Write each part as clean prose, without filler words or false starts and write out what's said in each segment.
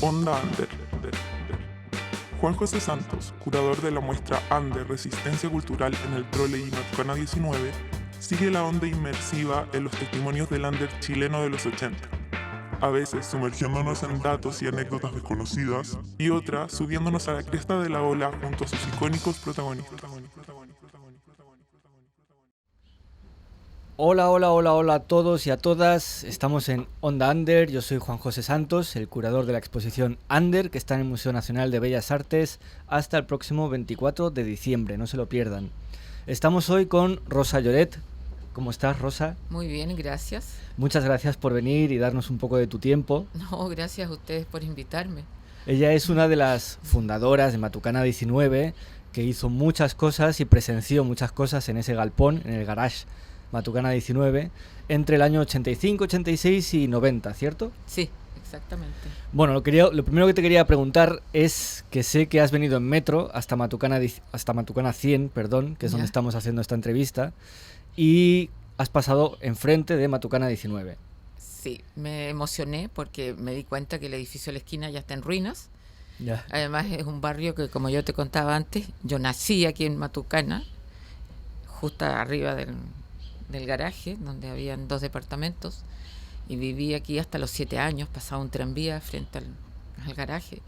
Onda Under. Juan José Santos, curador de la muestra Under Resistencia Cultural en el Trole y Matucana 19, sigue la onda inmersiva en los testimonios del Under chileno de los 80. A veces sumergiéndonos en datos y anécdotas desconocidas, y otra subiéndonos a la cresta de la ola junto a sus icónicos protagonistas. Hola, hola, hola, hola a todos y a todas. Estamos en Onda Under. Yo soy Juan José Santos, el curador de la exposición Under, que está en el Museo Nacional de Bellas Artes hasta el próximo 24 de diciembre. No se lo pierdan. Estamos hoy con Rosa Lloret. ¿Cómo estás, Rosa? Muy bien, gracias. Muchas gracias por venir y darnos un poco de tu tiempo. No, gracias a ustedes por invitarme. Ella es una de las fundadoras de Matucana 19, que hizo muchas cosas y presenció muchas cosas en ese galpón, en el garage Matucana 19, entre el año 85, 86 y 90, ¿cierto? Sí, exactamente. Bueno, lo primero que te quería preguntar es que sé que has venido en metro hasta Matucana 100, perdón, que es donde estamos haciendo esta entrevista, y has pasado enfrente de Matucana 19. Sí, me emocioné porque me di cuenta que el edificio de la esquina ya está en ruinas. Ya. Además es un barrio que, como yo te contaba antes, yo nací aquí en Matucana, justo arriba del garaje, donde habían 2 departamentos, y viví aquí hasta los 7 años, pasaba un tranvía frente al garaje,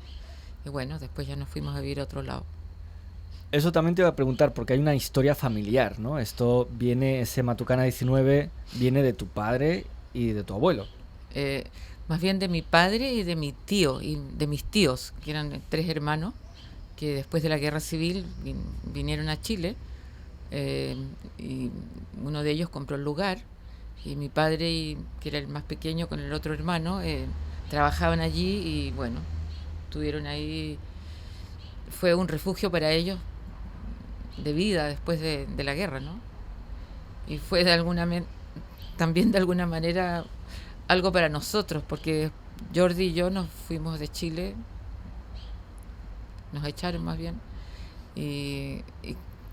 y bueno, después ya nos fuimos a vivir a otro lado. Eso también te iba a preguntar, porque hay una historia familiar, ¿no? Ese Matucana 19 viene de tu padre y de tu abuelo. Más bien de mi padre y de mi tío, y de mis tíos, que eran 3 hermanos, que después de la guerra civil vinieron a Chile, y uno de ellos compró el lugar, y mi padre, que era el más pequeño, con el otro hermano, trabajaban allí, y bueno, tuvieron ahí, fue un refugio para ellos de vida después de la guerra, ¿no? Y fue también de alguna manera algo para nosotros, porque Jordi y yo nos fuimos de Chile, nos echaron más bien, y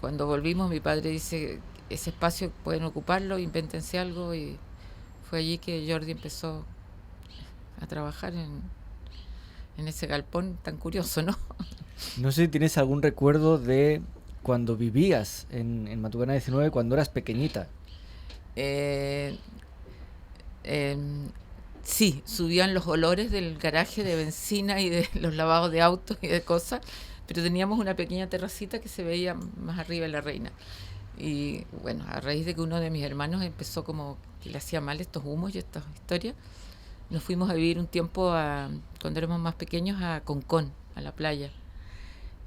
cuando volvimos mi padre dice, ese espacio pueden ocuparlo, invéntense algo, y fue allí que Jordi empezó a trabajar en ese galpón tan curioso, ¿no? No sé si tienes algún recuerdo de cuando vivías en Matucana 19, cuando eras pequeñita. Sí, subían los olores del garaje de benzina y de los lavados de autos y de cosas, pero teníamos una pequeña terracita que se veía más arriba de la Reina. Y bueno, a raíz de que uno de mis hermanos empezó como que le hacía mal estos humos y estas historias, nos fuimos a vivir un tiempo, cuando éramos más pequeños, a Concón, a la playa.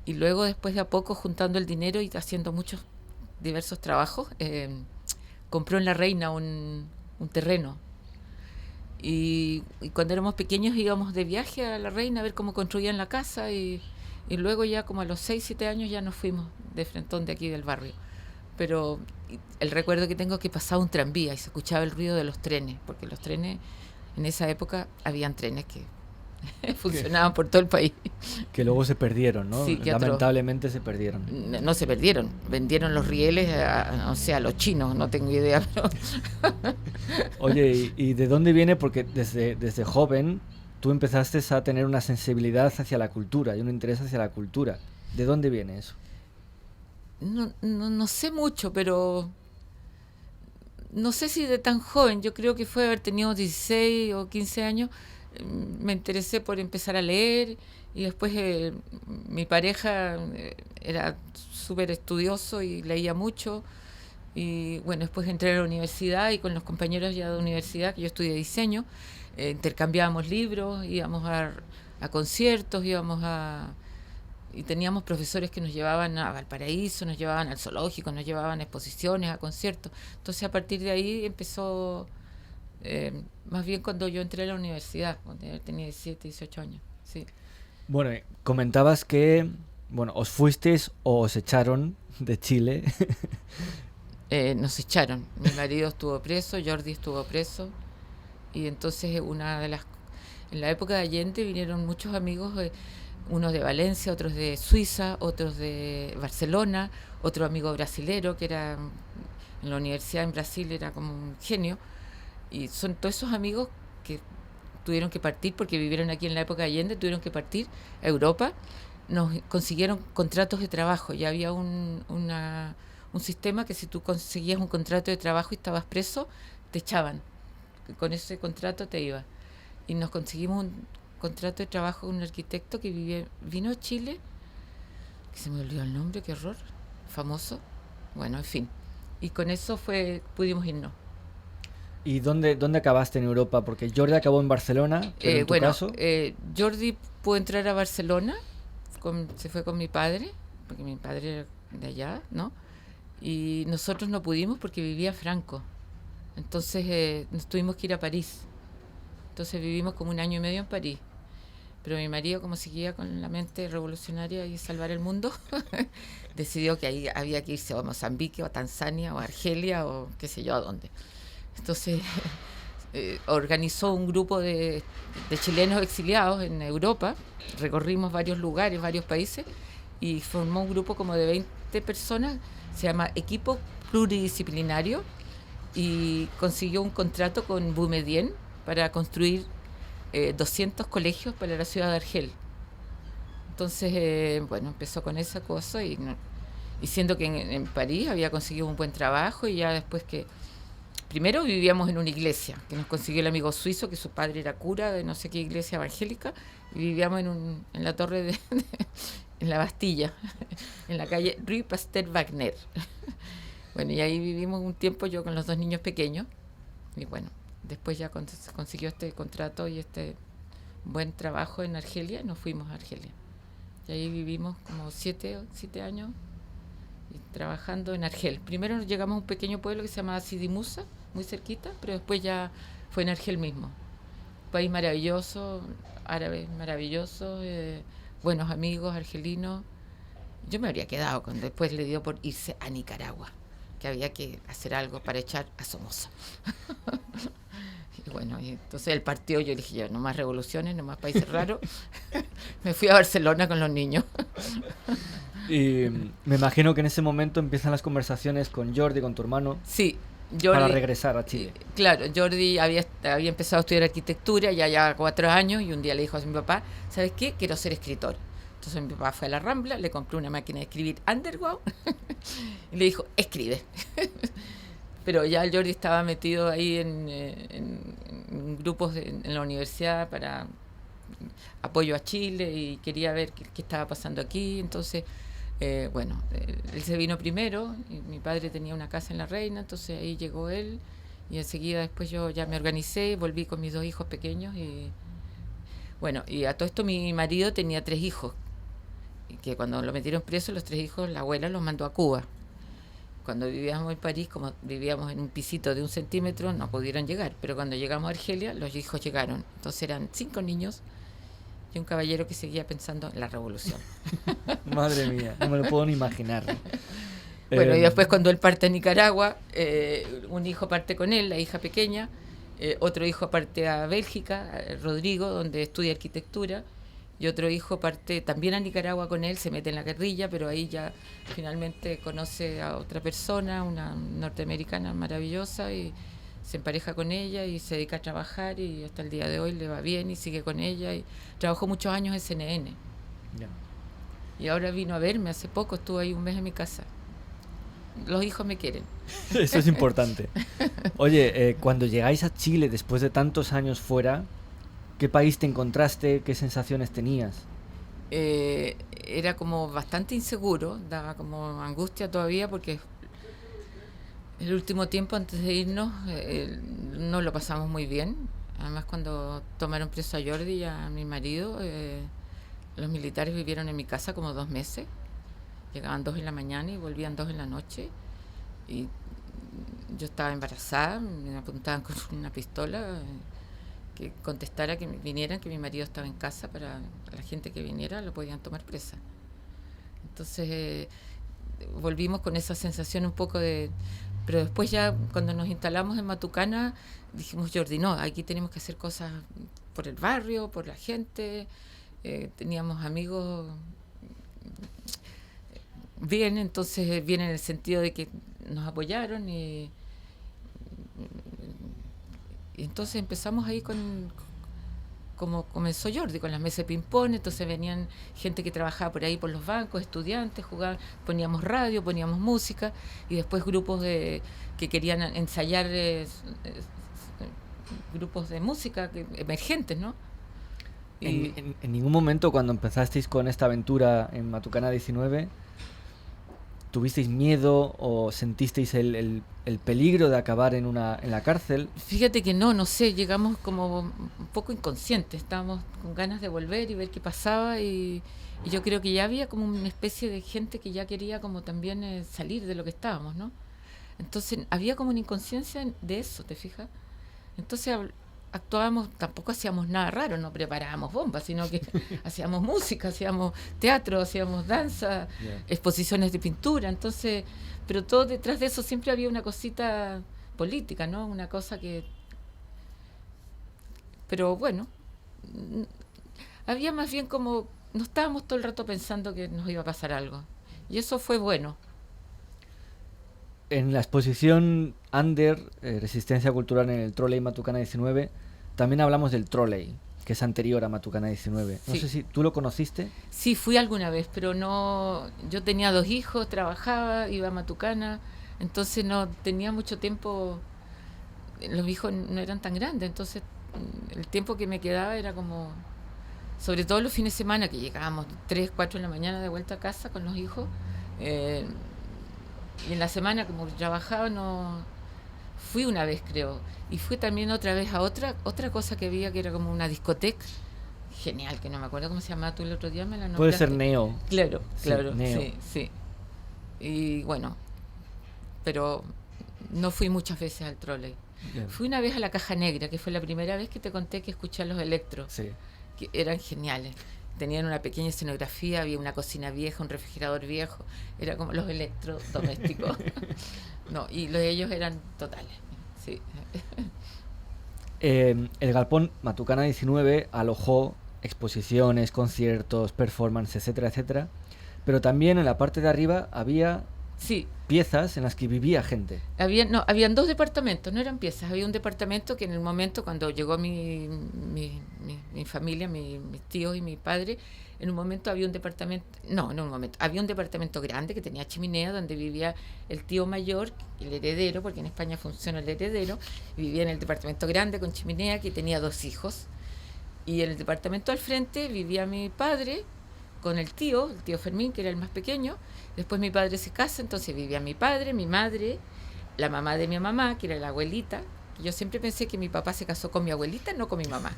Y luego, después de a poco, juntando el dinero y haciendo muchos diversos trabajos, compró en la Reina un terreno. Y cuando éramos pequeños íbamos de viaje a la Reina a ver cómo construían la casa, y luego ya como a los 6, 7 años ya nos fuimos de frentón de aquí del barrio. Pero el recuerdo que tengo es que pasaba un tranvía y se escuchaba el ruido de los trenes, porque los trenes, en esa época habían trenes que funcionaban por todo el país. Que luego se perdieron, ¿no? Sí, lamentablemente se perdieron. No se perdieron, vendieron los rieles a los chinos, no tengo idea. Pero Oye, ¿y de dónde viene? Porque desde joven tú empezaste a tener una sensibilidad hacia la cultura y un interés hacia la cultura. ¿De dónde viene eso? No sé mucho, pero no sé si de tan joven. Yo creo que fue haber tenido 16 o 15 años. Me interesé por empezar a leer, y después mi pareja era súper estudioso y leía mucho, y bueno, después entré a la universidad y con los compañeros ya de universidad, que yo estudié diseño, intercambiábamos libros, íbamos a conciertos, y teníamos profesores que nos llevaban a Valparaíso, nos llevaban al zoológico, nos llevaban a exposiciones, a conciertos. Entonces a partir de ahí empezó, más bien cuando yo entré a la universidad, cuando tenía 17, 18 años. Sí. Bueno, comentabas que os fuisteis o os echaron de Chile. Nos echaron. Mi marido estuvo preso, Jordi estuvo preso, y entonces en la época de Allende vinieron muchos amigos, unos de Valencia, otros de Suiza, otros de Barcelona, otro amigo brasilero que era en la universidad en Brasil, era como un genio. Y son todos esos amigos que tuvieron que partir porque vivieron aquí en la época de Allende, tuvieron que partir a Europa, nos consiguieron contratos de trabajo. Ya había un sistema que si tú conseguías un contrato de trabajo y estabas preso, te echaban. Con ese contrato te ibas. Y nos conseguimos un contrato de trabajo con un arquitecto que vino a Chile, que se me olvidó el nombre, qué horror, famoso. Bueno, en fin. Y con eso pudimos irnos. ¿Y dónde acabaste en Europa? Porque Jordi acabó en Barcelona, pero en tu caso... Jordi pudo entrar a Barcelona, se fue con mi padre, porque mi padre era de allá, ¿no? Y nosotros no pudimos porque vivía Franco. Entonces nos tuvimos que ir a París. Entonces vivimos como 1 año y medio en París. Pero mi marido, como seguía con la mente revolucionaria y salvar el mundo, decidió que ahí había que irse a Mozambique, o a Tanzania, o a Argelia, o qué sé yo a dónde. Entonces organizó un grupo de chilenos exiliados en Europa. Recorrimos varios lugares, varios países, y formó un grupo como de 20 personas, se llama Equipo Pluridisciplinario, y consiguió un contrato con Boumediene para construir 200 colegios para la ciudad de Argel. Entonces, bueno, empezó con esa cosa y siendo que en París había conseguido un buen trabajo, y ya después que... Primero vivíamos en una iglesia que nos consiguió el amigo suizo, que su padre era cura de no sé qué iglesia evangélica, y vivíamos en la torre en la Bastilla, en la calle Rue Pasteur Wagner. Bueno, y ahí vivimos un tiempo, yo con los 2 niños pequeños, y bueno, después ya cuando se consiguió este contrato y este buen trabajo en Argelia, nos fuimos a Argelia. Y ahí vivimos como 7 años trabajando en Argel. Primero llegamos a un pequeño pueblo que se llamaba Sidi Moussa, muy cerquita, pero después ya fue en Argel mismo. Un país maravilloso, árabes maravillosos, buenos amigos argelinos. Yo me habría quedado cuando después le dio por irse a Nicaragua, que había que hacer algo para echar a Somoza. Y bueno, y entonces él partió, yo le dije, ya, no más revoluciones, no más países raros. Me fui a Barcelona con los niños. Y me imagino que en ese momento empiezan las conversaciones con Jordi, con tu hermano. Sí, Jordi, para regresar a Chile. Claro, Jordi había empezado a estudiar arquitectura ya 4 años, y un día le dijo a mi papá, ¿sabes qué? Quiero ser escritor. Entonces mi papá fue a la Rambla, le compró una máquina de escribir Underwood y le dijo, escribe. Pero ya el Jordi estaba metido ahí en grupos en la universidad para apoyo a Chile, y quería ver qué estaba pasando aquí. Entonces, bueno, él se vino primero, y mi padre tenía una casa en La Reina, entonces ahí llegó él, y enseguida después yo ya me organicé, volví con mis 2 hijos pequeños, y bueno, y a todo esto mi marido tenía 3 hijos, y que cuando lo metieron preso, los 3 hijos, la abuela los mandó a Cuba. Cuando vivíamos en París, como vivíamos en un pisito de 1 centímetro, no pudieron llegar, pero cuando llegamos a Argelia, los hijos llegaron. Entonces eran 5 niños y un caballero que seguía pensando en la revolución. Madre mía, no me lo puedo ni imaginar. Bueno, y después cuando él parte a Nicaragua, un hijo parte con él, la hija pequeña, otro hijo parte a Bélgica, Rodrigo, donde estudia arquitectura, y otro hijo parte también a Nicaragua con él, se mete en la guerrilla, pero ahí ya finalmente conoce a otra persona, una norteamericana maravillosa, y se empareja con ella y se dedica a trabajar, y hasta el día de hoy le va bien y sigue con ella, y trabajó muchos años en CNN. Yeah. Y ahora vino a verme hace poco, estuvo ahí 1 mes en mi casa. Los hijos me quieren. Eso es importante. Oye, cuando llegáis a Chile después de tantos años fuera, ¿qué país te encontraste? ¿Qué sensaciones tenías? Era como bastante inseguro, daba como angustia todavía, porque el último tiempo antes de irnos no lo pasamos muy bien. Además, cuando tomaron preso a Jordi y a mi marido, los militares vivieron en mi casa como 2 meses. Llegaban 2 de la mañana y volvían 2 de la noche. Y yo estaba embarazada, me apuntaban con una pistola, que contestara que vinieran, que mi marido estaba en casa, para la gente que viniera lo podían tomar presa. Entonces volvimos con esa sensación un poco de... Pero después ya cuando nos instalamos en Matucana dijimos, Jordi, no, aquí tenemos que hacer cosas por el barrio, por la gente. Teníamos amigos bien, entonces bien en el sentido de que nos apoyaron, y entonces empezamos ahí como comenzó Jordi, con las mesas de ping-pong. Entonces venían gente que trabajaba por ahí por los bancos, estudiantes, jugaban, poníamos radio, poníamos música, y después grupos que querían ensayar, grupos de música emergentes, ¿no? Y En ningún momento, cuando empezasteis con esta aventura en Matucana 19, ¿tuvisteis miedo o sentisteis el peligro de acabar en la cárcel? fíjate que no sé, llegamos como un poco inconscientes, estábamos con ganas de volver y ver qué pasaba, y yo creo que ya había como una especie de gente que ya quería como también salir de lo que estábamos, ¿no? Entonces había como una inconsciencia de eso, ¿te fijas? Entonces actuábamos, tampoco hacíamos nada raro, no preparábamos bombas, sino que hacíamos música, hacíamos teatro, hacíamos danza, exposiciones de pintura. Entonces, pero todo detrás de eso siempre había una cosita política, ¿no? Una cosa pero bueno, había más bien como, no estábamos todo el rato pensando que nos iba a pasar algo, y eso fue bueno. En la exposición Under, Resistencia Cultural en el Trolley Matucana 19, también hablamos del Trolley, que es anterior a Matucana 19. No Sí. sé si tú lo conociste. Sí, fui alguna vez, pero no. Yo tenía 2 hijos, trabajaba, iba a Matucana, entonces no tenía mucho tiempo. Los hijos no eran tan grandes, entonces el tiempo que me quedaba era como. Sobre todo los fines de semana, que llegábamos 3, 4 de la mañana de vuelta a casa con los hijos. Y en la semana, como trabajaba, no. Fui una vez, creo. Y fui también otra vez a otra cosa que había, que era como una discoteca. Genial, que no me acuerdo cómo se llamaba, tú el otro día me la nombraste. Puede ser Neo. Claro, Sí, claro, Neo. sí. Y bueno, pero no fui muchas veces al Trolley. Bien. Fui una vez a la Caja Negra, que fue la primera vez que te conté que escuché a los Electros, Sí. que eran geniales. Tenían una pequeña escenografía, había una cocina vieja, un refrigerador viejo, era como los electrodomésticos. No, y los de ellos eran totales, sí. El Galpón Matucana 19 alojó exposiciones, conciertos, performances, etcétera, etcétera. Pero también en la parte de arriba había Sí, piezas en las que vivía gente. habían 2 departamentos, no eran piezas. Había un departamento que en el momento cuando llegó mi familia, mis tíos y mi padre, en un momento había un departamento, no en un momento, había un departamento grande que tenía chimenea, donde vivía el tío mayor, el heredero, porque en España funciona el heredero, y vivía en el departamento grande con chimenea, que tenía 2 hijos. Y en el departamento al frente vivía mi padre con el tío Fermín, que era el más pequeño. Después mi padre se casa, entonces vivía mi padre, mi madre, la mamá de mi mamá, que era la abuelita. Yo siempre pensé que mi papá se casó con mi abuelita, no con mi mamá.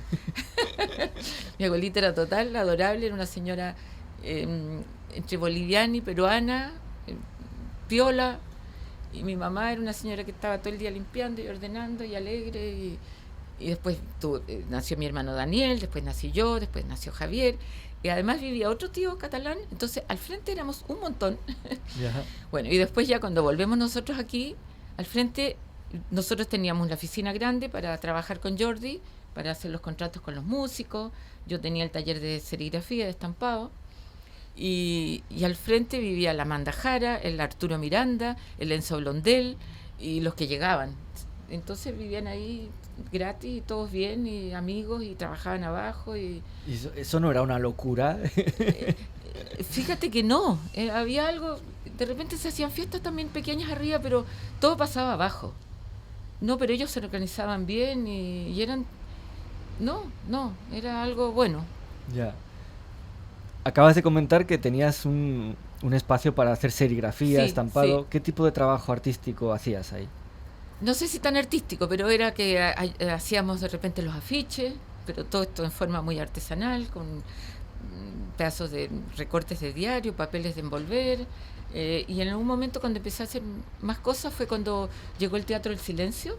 Mi abuelita era total, adorable, era una señora entre boliviana y peruana, piola, y mi mamá era una señora que estaba todo el día limpiando y ordenando y alegre, y después nació mi hermano Daniel, después nací yo, después nació Javier, y además vivía otro tío catalán, entonces al frente éramos un montón. Ya. Bueno, y después ya cuando volvemos nosotros aquí, al frente, nosotros teníamos la oficina grande para trabajar con Jordi, para hacer los contratos con los músicos, yo tenía el taller de serigrafía, de estampado, y al frente vivía la Amanda Jara, el Arturo Miranda, el Enzo Blondel, y los que llegaban. Entonces vivían ahí gratis, y todos bien, y amigos, y trabajaban abajo, y ¿Y eso no era una locura? fíjate que no, había algo, de repente se hacían fiestas también pequeñas arriba, pero todo pasaba abajo. No, pero ellos se organizaban bien y eran... No, era algo bueno. Ya. Acabas de comentar que tenías un espacio para hacer serigrafía, Sí, estampado. sí. ¿Qué tipo de trabajo artístico hacías ahí? No sé si tan artístico, pero era que hacíamos de repente los afiches, pero todo esto en forma muy artesanal, con pedazos de recortes de diario, papeles de envolver. Y en algún momento cuando empecé a hacer más cosas fue cuando llegó el Teatro del Silencio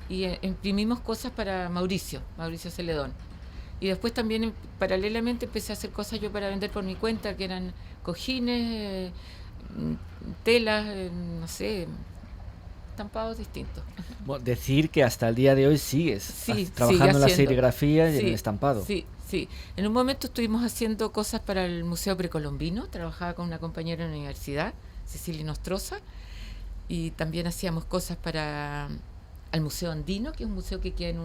y imprimimos cosas para Mauricio Celedón. Y después también paralelamente empecé a hacer cosas yo para vender por mi cuenta, que eran cojines, telas, no sé, estampados distintos. Bueno, decir que hasta el día de hoy sigues Sí, trabajando sigue en la haciendo. serigrafía y en Sí, el estampado. Sí. En un momento estuvimos haciendo cosas para el Museo Precolombino, trabajaba con una compañera en la universidad, Cecilia Nostroza, y también hacíamos cosas para el Museo Andino, que es un museo que queda en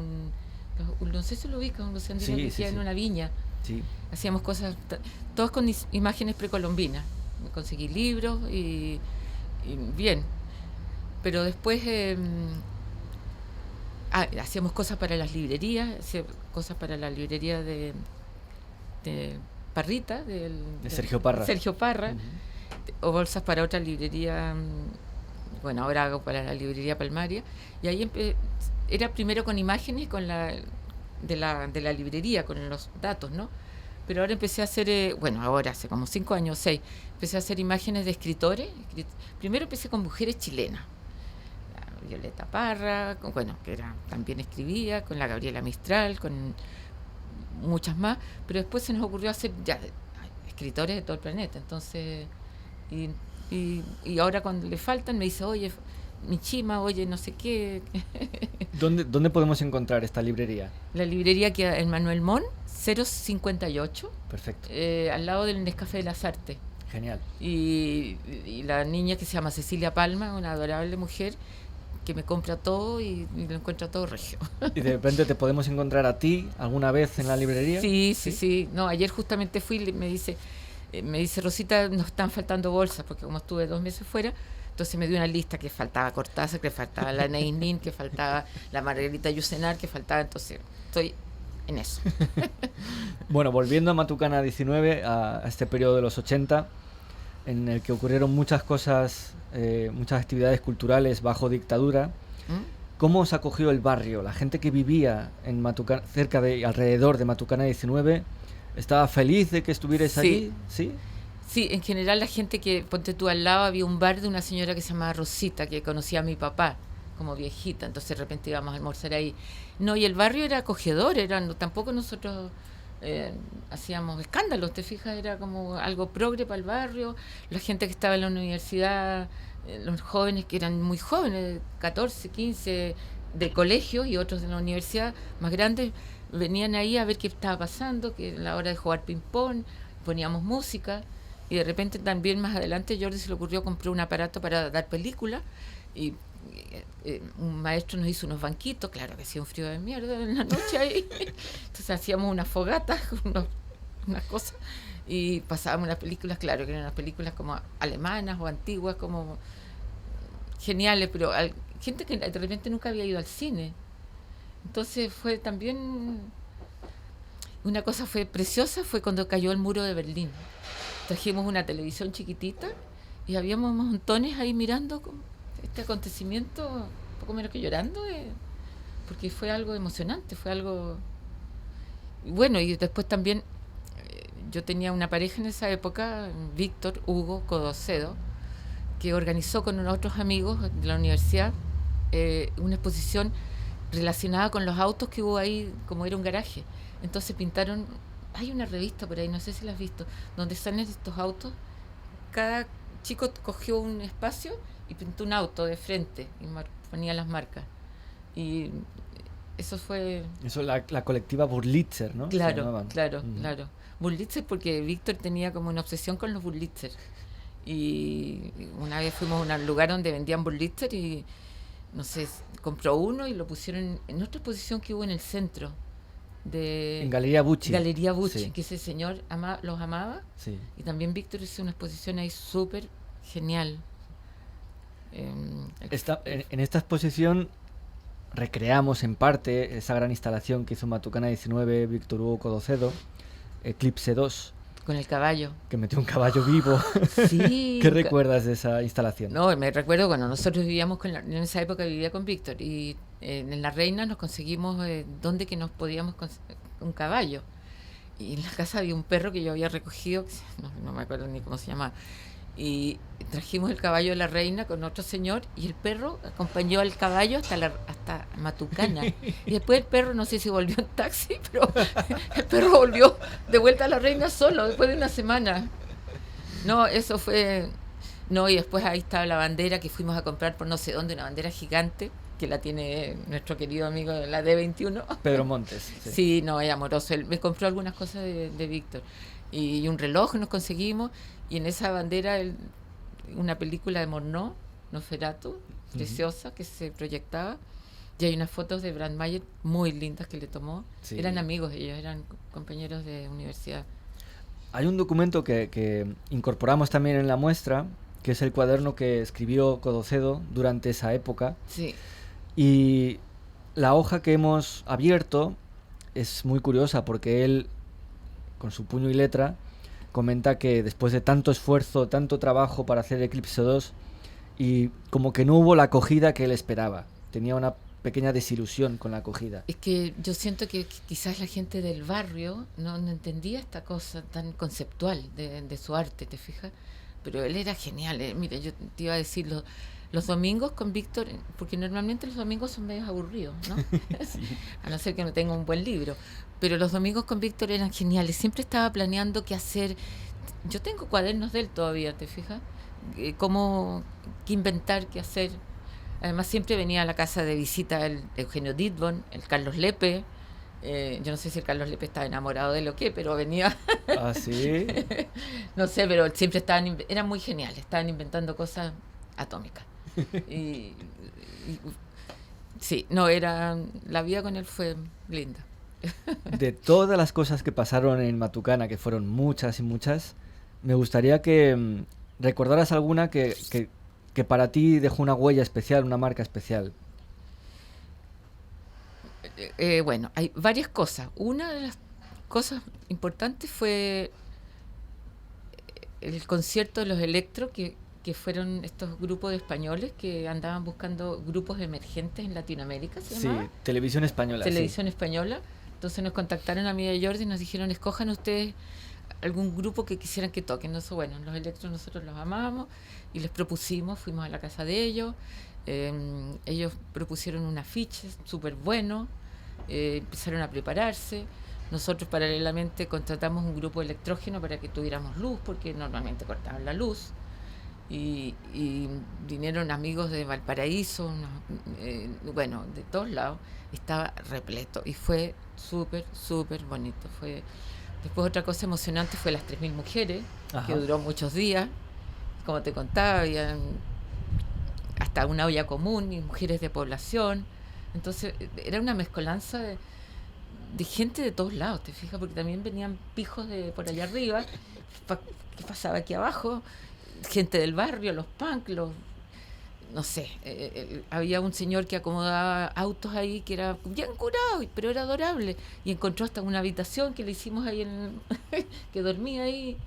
no sé si lo ubican, los andines Sí, que sí, queda en sí. una viña. Sí. Hacíamos cosas, todas con imágenes precolombinas. Me conseguí libros y bien. Pero después hacíamos cosas para las librerías, cosas para la librería de Parrita, De Sergio Parra. Sergio Parra, Ujú. o bolsas para otra librería, bueno, ahora hago para la librería Palmaria, y ahí era primero con imágenes con de la librería, con los datos, ¿no? Pero ahora empecé a hacer, bueno, ahora hace como 5 años, 6, empecé a hacer imágenes de escritores. Primero empecé con mujeres chilenas, la Violeta Parra, bueno, que también escribía, con la Gabriela Mistral, con muchas más, pero después se nos ocurrió hacer ya escritores de todo el planeta. Entonces, y ahora cuando le faltan me dice, oye, mi chima, oye, no sé qué. ¿Dónde podemos encontrar esta librería? La librería queda en Manuel Mon, 058, Perfecto. al lado del Nescafé de las Artes. Genial. Y la niña que se llama Cecilia Palma, una adorable mujer, que me compra todo y lo encuentra todo regio. ¿Y de repente te podemos encontrar a ti alguna vez en la librería? Sí. No, ayer justamente fui y me dice Rosita, nos están faltando bolsas, porque como estuve 2 meses fuera, entonces me dio una lista que faltaba Cortázar, que faltaba la Anaïs Nin, que faltaba la Margarita Yusenar, que faltaba, entonces estoy en eso. Bueno, volviendo a Matucana 19, a este periodo de los 80, en el que ocurrieron muchas cosas, muchas actividades culturales bajo dictadura, ¿Mm? ¿cómo os acogió el barrio? La gente que vivía en Matucana, cerca de, alrededor de Matucana 19, ¿estaba feliz de que estuvierais Sí. allí? ¿Sí? Sí, en general la gente que, ponte tú al lado, había un bar de una señora que se llamaba Rosita, que conocía a mi papá como viejita, entonces de repente íbamos a almorzar ahí. No, y el barrio era acogedor, tampoco nosotros hacíamos escándalos, te fijas, era como algo progre para el barrio, la gente que estaba en la universidad, los jóvenes que eran muy jóvenes, 14, 15, de colegio y otros de la universidad más grandes, venían ahí a ver qué estaba pasando, que era la hora de jugar ping-pong, poníamos música. Y de repente también más adelante Jordi se le ocurrió comprar un aparato para dar películas y un maestro nos hizo unos banquitos, claro que hacía un frío de mierda en la noche ahí, entonces hacíamos unas fogatas, unas cosas y pasábamos las películas, claro que eran unas películas como alemanas o antiguas, como geniales, pero gente que de repente nunca había ido al cine, entonces fue también una cosa fue preciosa, fue cuando cayó el muro de Berlín. Trajimos una televisión chiquitita y habíamos montones ahí mirando este acontecimiento, un poco menos que llorando, porque fue algo emocionante, fue algo... Bueno, y después también yo tenía una pareja en esa época, Víctor Hugo Codocedo, que organizó con unos otros amigos de la universidad una exposición relacionada con los autos que hubo ahí, como era un garaje. Entonces pintaron... Hay una revista por ahí, no sé si la has visto, donde salen estos autos. Cada chico cogió un espacio y pintó un auto de frente y ponía las marcas. Y eso fue... Eso, la colectiva Burlitzer, ¿no? Se Claro, llamaban. claro. Burlitzer, porque Víctor tenía como una obsesión con los Burlitzer. Y una vez fuimos a un lugar donde vendían Burlitzer y, no sé, compró uno y lo pusieron en otra exposición que hubo en el centro. En Galería Bucci. Galería Bucci, Sí. que ese señor los amaba. Sí. Y también Víctor hizo una exposición ahí súper genial. En esta exposición recreamos en parte esa gran instalación que hizo Matucana 19, Víctor Hugo Codocedo, Eclipse 2, Con el caballo. que metió un caballo vivo. Sí. ¿Qué recuerdas de esa instalación? No, me recuerdo, bueno, nosotros vivíamos en esa época vivía con Víctor y en La Reina nos conseguimos donde que nos podíamos un caballo. Y en la casa había un perro que yo había recogido, no me acuerdo ni cómo se llamaba. Y trajimos el caballo de La Reina con otro señor y el perro acompañó al caballo hasta Matucana. Y después el perro, no sé si volvió en taxi, pero el perro volvió de vuelta a La Reina solo después de una semana. No, eso fue... No, y después ahí estaba la bandera que fuimos a comprar por no sé dónde, una bandera gigante que la tiene nuestro querido amigo de la D21. Pedro Montes. Sí, no, es amoroso. Él me compró algunas cosas de Víctor. Y un reloj nos conseguimos. Y en esa bandera, una película de Morneau, Nosferatu, preciosa, que se proyectaba. Y hay unas fotos de Brandmeier muy lindas que le tomó. Sí. Eran amigos ellos, eran compañeros de universidad. Hay un documento que incorporamos también en la muestra, que es el cuaderno que escribió Codocedo durante esa época. Sí, Y la hoja que hemos abierto es muy curiosa porque él, con su puño y letra, comenta que después de tanto esfuerzo, tanto trabajo para hacer Eclipse 2, y como que no hubo la acogida que él esperaba. Tenía una pequeña desilusión con la acogida. es que yo siento que quizás la gente del barrio no entendía esta cosa tan conceptual de su arte, ¿te fijas? Pero él era genial. Mira, yo te iba a decir, los domingos con Víctor, porque normalmente los domingos son medio aburridos, ¿no? A no ser que no tenga un buen libro. Pero los domingos con Víctor eran geniales. Siempre estaba planeando qué hacer. Yo tengo cuadernos de él todavía, ¿te fijas? Qué inventar, qué hacer. Además siempre venía a la casa de visita el Eugenio Dittborn, el Carlos Lepe. Yo no sé si el Carlos Lepe estaba enamorado de lo que, pero venía, ¿Ah, sí? no sé, pero siempre eran muy geniales, estaban inventando cosas atómicas. Y sí, no, la vida con él fue linda. De todas las cosas que pasaron en Matucana, que fueron muchas y muchas, me gustaría que recordaras alguna que para ti dejó una huella especial, una marca especial. Bueno, hay varias cosas. Una de las cosas importantes fue el concierto de los Electro, que fueron estos grupos de españoles que andaban buscando grupos emergentes en Latinoamérica, ¿se Sí, llamaba? televisión española. Televisión española. Entonces nos contactaron a mí y a Jordi y nos dijeron, escojan ustedes algún grupo que quisieran que toquen. Bueno, los Electros nosotros los amábamos y les propusimos, fuimos a la casa de ellos, ellos propusieron un afiche súper bueno, empezaron a prepararse. Nosotros paralelamente contratamos un grupo de electrógeno para que tuviéramos luz, porque normalmente cortaban la luz. Y vinieron amigos de Valparaíso, bueno, de todos lados, estaba repleto y fue súper, súper bonito. Después otra cosa emocionante fue las 3.000 mujeres, Ajá. que duró muchos días, como te contaba, había hasta una olla común y mujeres de población. Entonces era una mezcolanza de gente de todos lados, te fijas, porque también venían pijos de por allá arriba, ¿qué pasaba aquí abajo? Gente del barrio, los punk, no sé, había un señor que acomodaba autos ahí que era bien curado, pero era adorable, y encontró hasta una habitación que le hicimos ahí que dormía ahí.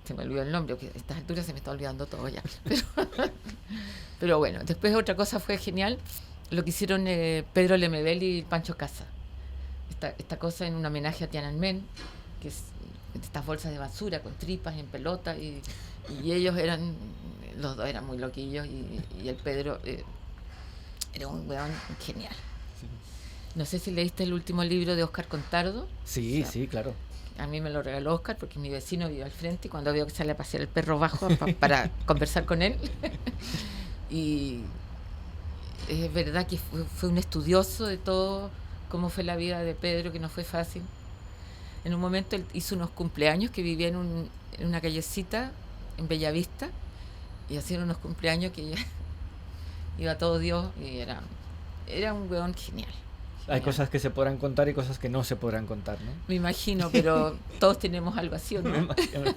Se me olvidó el nombre, porque a estas alturas se me está olvidando todo ya. Pero bueno, después otra cosa fue genial, lo que hicieron Pedro Lemebel y Pancho Casa. Esta cosa en un homenaje a Tiananmen, que es estas bolsas de basura con tripas en pelota, y ellos los dos eran muy loquillos, y el Pedro era un weón genial. Sí. No sé si leíste el último libro de Óscar Contardo. Sí, O sea, sí, claro. a mí me lo regaló Óscar porque mi vecino vive al frente, y cuando veo que sale a pasear el perro bajo para conversar con él. Y es verdad que fue un estudioso de todo, cómo fue la vida de Pedro, que no fue fácil. En un momento él hizo unos cumpleaños, que vivía en una callecita en Bellavista, y hacían unos cumpleaños que iba todo Dios, y era un weón genial. Hay cosas que se podrán contar y cosas que no se podrán contar, ¿no? Me imagino, pero todos tenemos algo así, ¿o Me no? imagino.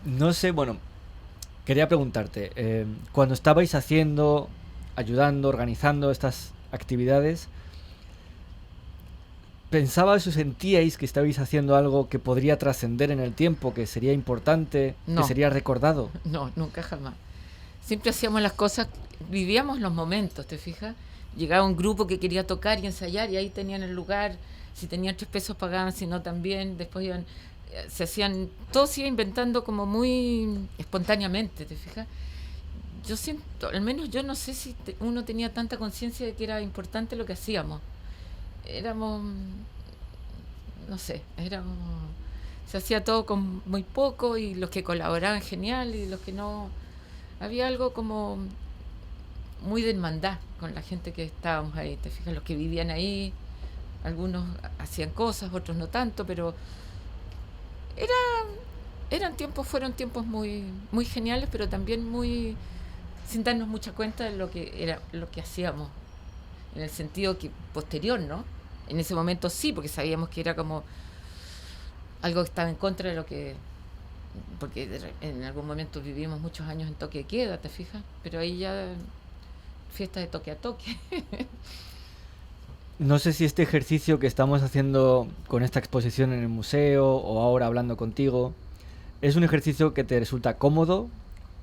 No sé, bueno, quería preguntarte, cuando estabais ayudando, organizando estas actividades, ¿pensabais o sentíais que estabais haciendo algo que podría trascender en el tiempo, que sería importante, No. que sería recordado? No, nunca jamás. Siempre hacíamos las cosas, vivíamos los momentos, ¿te fijas? Llegaba un grupo que quería tocar y ensayar, y ahí tenían el lugar. Si tenían 3 pesos pagaban, si no también. Después todo se iba inventando como muy espontáneamente, ¿te fijas? Yo siento, al menos yo no sé si uno tenía tanta conciencia de que era importante lo que hacíamos. Éramos, no sé, se hacía todo con muy poco, y los que colaboraban genial, y los que no, había algo como muy de hermandad con la gente que estábamos ahí, te fijas, los que vivían ahí, algunos hacían cosas, otros no tanto, pero fueron tiempos muy, muy geniales, pero también muy sin darnos mucha cuenta de lo que hacíamos. en el sentido que posterior, ¿no? En ese momento sí, porque sabíamos que era como algo que estaba en contra de lo que... Porque en algún momento vivimos muchos años en toque de queda, ¿te fijas? Pero ahí ya fiesta de toque a toque. No sé si este ejercicio que estamos haciendo con esta exposición en el museo o ahora hablando contigo es un ejercicio que te resulta cómodo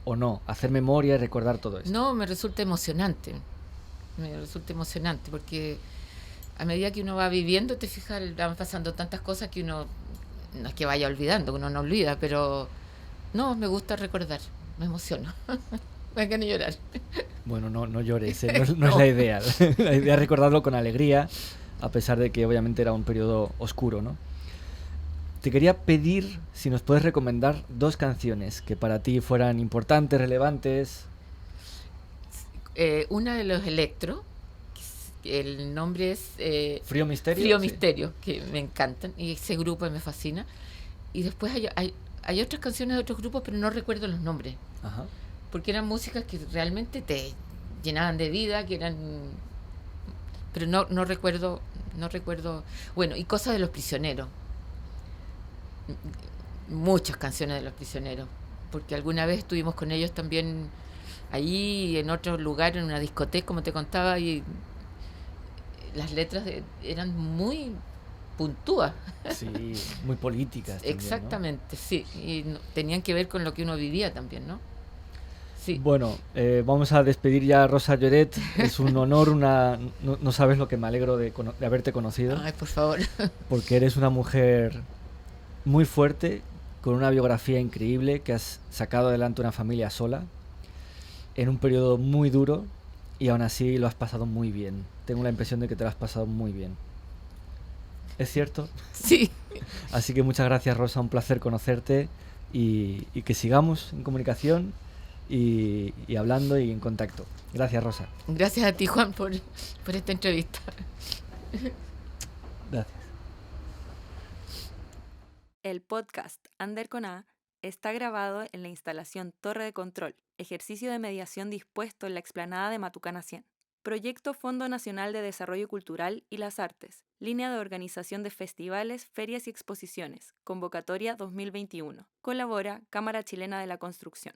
o no, hacer memoria y recordar todo esto. No, me resulta emocionante. Me resulta emocionante porque a medida que uno va viviendo, te fijas, van pasando tantas cosas que uno, no es que vaya olvidando, uno no olvida, pero no, me gusta recordar, me emociono. Me van a llorar. Bueno, no llores, no es No. la idea. La idea es recordarlo con alegría, a pesar de que obviamente era un periodo oscuro, ¿no? Te quería pedir si nos puedes recomendar 2 canciones que para ti fueran importantes, relevantes. Una de los Electro, el nombre es Frío Misterio. Frío Sí. Misterio, que me encantan, y ese grupo me fascina. Y después hay otras canciones de otros grupos, pero no recuerdo los nombres, Ajá. porque eran músicas que realmente te llenaban de vida, que eran... Pero no recuerdo, no recuerdo... Bueno, y cosas de Los Prisioneros, muchas canciones de Los Prisioneros, porque alguna vez estuvimos con ellos también allí, en otro lugar, en una discoteca, como te contaba, y las letras eran muy puntúas. Sí, muy políticas también, ¿no? Exactamente, sí, y tenían que ver con lo que uno vivía también, ¿no? Sí. Bueno, vamos a despedir ya a Rosa Lloret. Es un honor, no sabes lo que me alegro de haberte conocido, Ay, por favor. porque eres una mujer muy fuerte, con una biografía increíble, que has sacado adelante una familia sola, en un periodo muy duro, y aún así lo has pasado muy bien. Tengo la impresión de que te lo has pasado muy bien. ¿Es cierto? Sí. Así que muchas gracias, Rosa, un placer conocerte y que sigamos en comunicación y hablando y en contacto. Gracias, Rosa. Gracias a ti, Juan, por esta entrevista. Gracias. El podcast Ander con A está grabado en la instalación Torre de Control, ejercicio de mediación dispuesto en la explanada de Matucana 100. Proyecto Fondo Nacional de Desarrollo Cultural y las Artes, línea de organización de festivales, ferias y exposiciones, convocatoria 2021. Colabora Cámara Chilena de la Construcción.